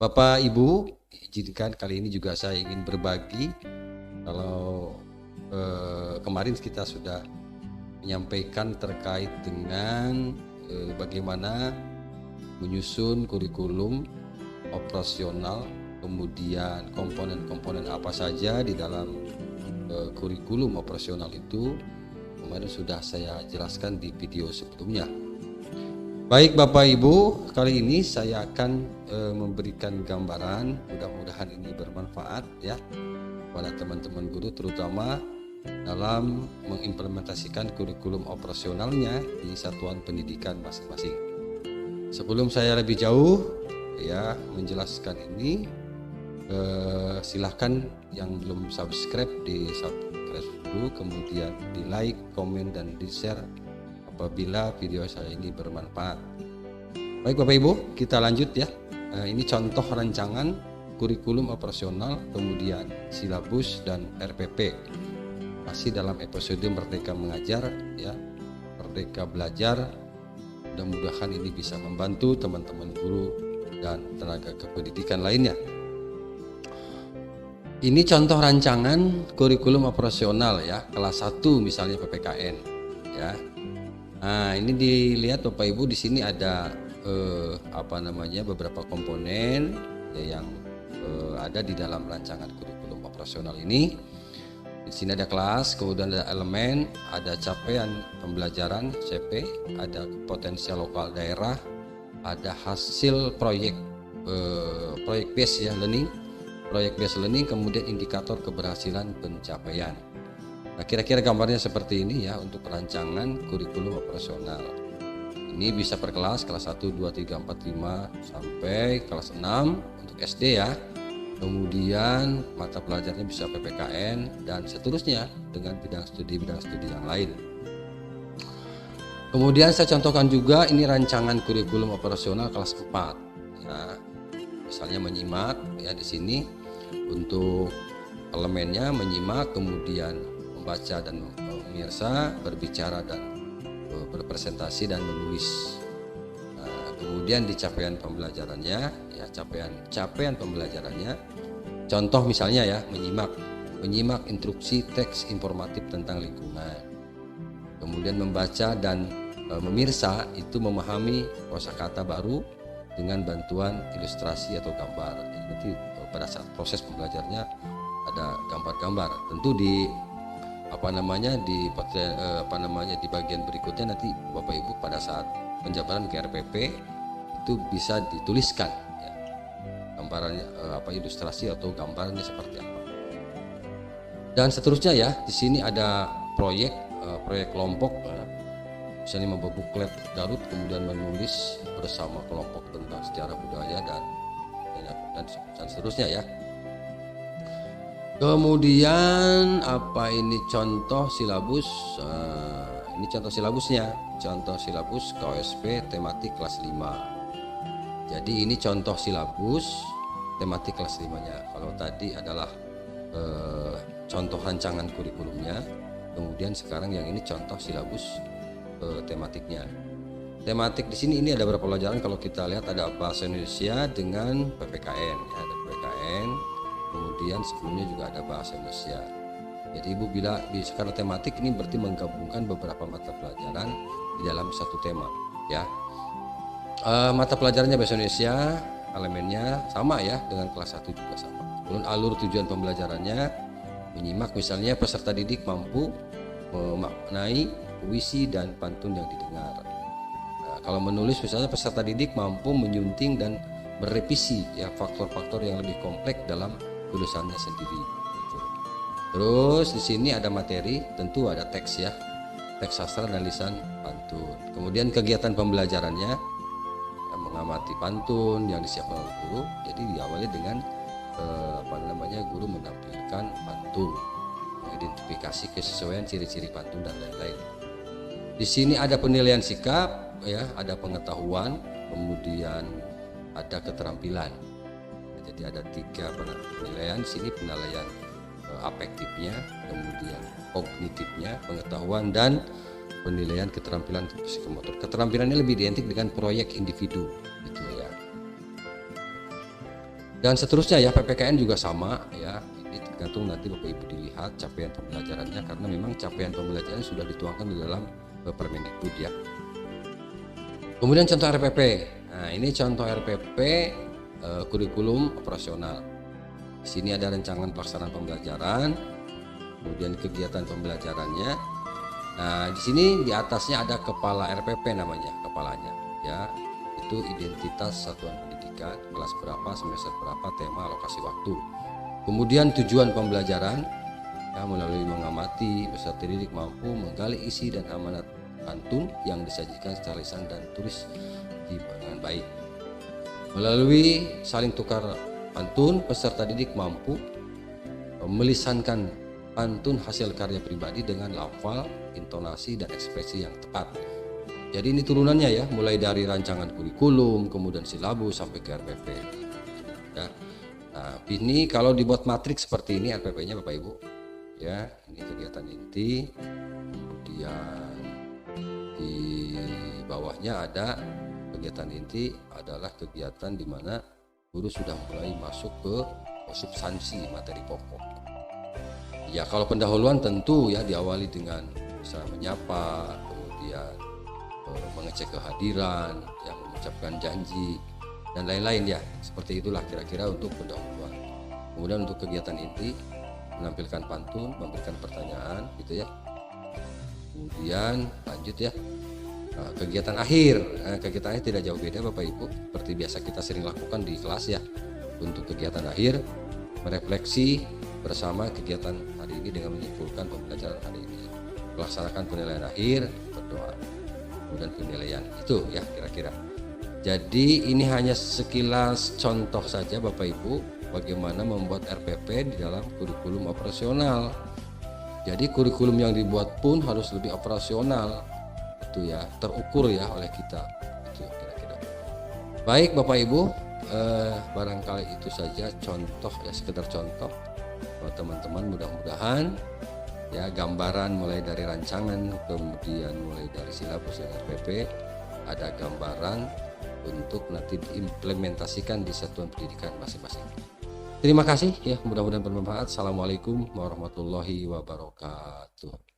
Bapak Ibu, izinkan kali ini juga saya ingin berbagi. Kalau kemarin kita sudah menyampaikan terkait dengan bagaimana menyusun kurikulum operasional, kemudian komponen-komponen apa saja di dalam kurikulum operasional itu. Kemarin sudah saya jelaskan di video sebelumnya. Baik Bapak Ibu, kali ini saya akan memberikan gambaran, mudah-mudahan ini bermanfaat ya pada teman-teman guru, terutama dalam mengimplementasikan kurikulum operasionalnya di satuan pendidikan masing-masing. Sebelum saya lebih jauh ya menjelaskan ini, silahkan yang belum subscribe di subscribe dulu, kemudian di like, komen, dan di share apabila video saya ini bermanfaat. Baik Bapak Ibu, kita lanjut ya. Ini contoh rancangan kurikulum operasional, kemudian silabus dan RPP. Masih dalam episode Merdeka Mengajar ya, Merdeka Belajar. Mudah-mudahan ini bisa membantu teman-teman guru dan tenaga kependidikan lainnya. Ini contoh rancangan kurikulum operasional ya, kelas 1 misalnya PPKN ya. Nah, ini dilihat Bapak Ibu, di sini ada beberapa komponen ya, yang ada di dalam rancangan kurikulum operasional ini. Di sini ada kelas, kemudian ada elemen, ada capaian pembelajaran CP, ada potensial lokal daerah, ada hasil proyek based ya learning, proyek based learning, kemudian indikator keberhasilan pencapaian. Nah, kira-kira gambarnya seperti ini ya untuk rancangan kurikulum operasional. Ini bisa per kelas 1, 2, 3, 4, 5 sampai kelas 6 untuk SD ya. Kemudian mata pelajarannya bisa PPKN dan seterusnya dengan bidang studi yang lain. Kemudian saya contohkan juga ini rancangan kurikulum operasional kelas 4 ya. Misalnya menyimak ya, di sini untuk elemennya menyimak, kemudian membaca dan memirsa, berbicara dan berpresentasi dan menulis. Nah, kemudian di capaian pembelajarannya ya, capaian pembelajarannya, contoh misalnya ya, menyimak instruksi teks informatif tentang lingkungan. Kemudian membaca dan memirsa itu memahami kosakata baru dengan bantuan ilustrasi atau gambar. Jadi pada saat proses pembelajarnya ada gambar-gambar. Tentu di di bagian berikutnya nanti Bapak Ibu pada saat penjabaran ke RPP itu bisa dituliskan ya, gambarannya ilustrasi atau gambarnya seperti apa. Dan seterusnya ya, di sini ada proyek kelompok, misalnya membuat buklet Garut, kemudian menulis bersama kelompok tentang sejarah budaya dan seterusnya ya. Kemudian ini contoh silabus. Ini contoh silabusnya, contoh silabus KOSP tematik kelas 5. Jadi ini contoh silabus tematik kelas 5-nya. Kalau tadi adalah contoh rancangan kurikulumnya, kemudian sekarang yang ini contoh silabus tematiknya. Tematik di sini ini ada beberapa pelajaran. Kalau kita lihat ada bahasa Indonesia dengan PPKN ya, ada PPKN. Kemudian sebelumnya juga ada bahasa Indonesia. Jadi Ibu karena tematik ini berarti menggabungkan beberapa mata pelajaran di dalam satu tema ya. Mata pelajarannya bahasa Indonesia, elemennya sama ya dengan kelas 1 juga sama. Kemudian alur tujuan pembelajarannya, menyimak misalnya peserta didik mampu memaknai puisi dan pantun yang didengar. Nah, kalau menulis misalnya peserta didik mampu menyunting dan merevisi ya faktor-faktor yang lebih kompleks dalam tulisannya sendiri gitu. Terus di sini ada materi, tentu ada teks ya, teks sastra dan lisan pantun. Kemudian kegiatan pembelajarannya ya, mengamati pantun yang disiapkan oleh guru. Jadi diawali dengan guru menampilkan pantun, mengidentifikasi kesesuaian ciri-ciri pantun dan lain-lain. Di sini ada penilaian sikap ya, ada pengetahuan, kemudian ada keterampilan. Jadi ada 3 penilaian di sini, penilaian afektifnya, kemudian kognitifnya, pengetahuan, dan penilaian keterampilan psikomotor. Keterampilannya lebih identik dengan proyek individu gitu ya. Dan seterusnya ya, PPKN juga sama ya. Ini tergantung nanti Bapak Ibu dilihat capaian pembelajarannya, karena memang capaian pembelajaran sudah dituangkan di dalam Permendikbud ya. Kemudian contoh RPP. Nah, ini contoh RPP kurikulum operasional. Di sini ada rancangan pelaksanaan pembelajaran, kemudian kegiatan pembelajarannya. Nah, di sini di atasnya ada kepala RPP namanya, kepalanya ya. Itu identitas satuan pendidikan, kelas berapa, semester berapa, tema, lokasi, waktu. Kemudian tujuan pembelajaran ya, melalui mengamati peserta didik mampu menggali isi dan amanat pantun yang disajikan secara lisan dan tulis dengan baik. Melalui saling tukar pantun, peserta didik mampu melisankan pantun hasil karya pribadi dengan lafal, intonasi, dan ekspresi yang tepat. Jadi ini turunannya ya, mulai dari rancangan kurikulum, kemudian silabus sampai ke RPP. Ya. Nah, ini kalau dibuat matriks seperti ini RPP-nya Bapak Ibu. Ya, ini kegiatan inti. Kemudian di bawahnya ada kegiatan inti adalah kegiatan di mana guru sudah mulai masuk ke substansi materi pokok. Ya, kalau pendahuluan tentu ya diawali dengan misalnya menyapa, kemudian mengecek kehadiran, yang mengucapkan janji dan lain-lain ya. Seperti itulah kira-kira untuk pendahuluan. Kemudian untuk kegiatan inti menampilkan pantun, memberikan pertanyaan gitu ya. Kemudian lanjut ya. Nah, kegiatan akhir. Kegiatan akhir tidak jauh beda Bapak Ibu, seperti biasa kita sering lakukan di kelas ya. Untuk kegiatan akhir merefleksi bersama kegiatan hari ini dengan menyimpulkan pembelajaran hari ini. Melaksanakan penilaian akhir, berdoa. Dan penilaian itu ya kira-kira. Jadi ini hanya sekilas contoh saja Bapak Ibu bagaimana membuat RPP di dalam kurikulum operasional. Jadi kurikulum yang dibuat pun harus lebih operasional itu ya, terukur ya oleh kita itu kira-kira. Baik Bapak Ibu, barangkali itu saja contoh ya, sekedar contoh buat teman-teman. Mudah-mudahan ya gambaran mulai dari rancangan, kemudian mulai dari silabus dan RPP ada gambaran untuk nanti diimplementasikan di satuan pendidikan masing-masing. Terima kasih ya, mudah-mudahan bermanfaat. Assalamualaikum warahmatullahi wabarakatuh.